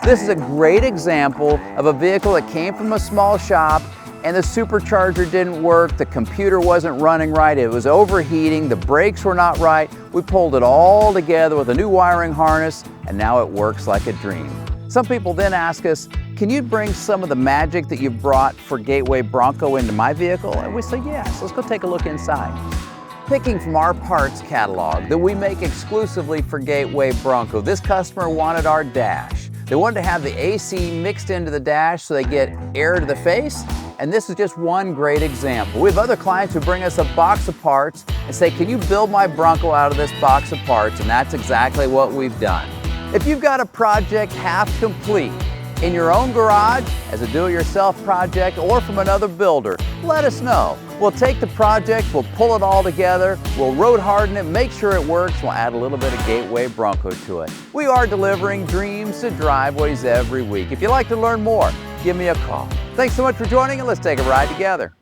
This is a great example of a vehicle that came from a small shop and the supercharger didn't work, the computer wasn't running right, it was overheating, the brakes were not right. We pulled it all together with a new wiring harness, and now it works like a dream. Some people then ask us, can you bring some of the magic that you've brought for Gateway Bronco into my vehicle? And we say yes. Let's go take a look inside. Picking from our parts catalog that we make exclusively for Gateway Bronco, this customer wanted our dash. They wanted to have the AC mixed into the dash so they get air to the face, and this is just one great example. We have other clients who bring us a box of parts and say, can you build my Bronco out of this box of parts? And that's exactly what we've done. If you've got a project half complete in your own garage, as a do-it-yourself project, or from another builder, let us know. We'll take the project, we'll pull it all together, we'll road harden it, make sure it works, we'll add a little bit of Gateway Bronco to it. We are delivering dreams to driveways every week. If you'd like to learn more, give me a call. Thanks so much for joining, and let's take a ride together.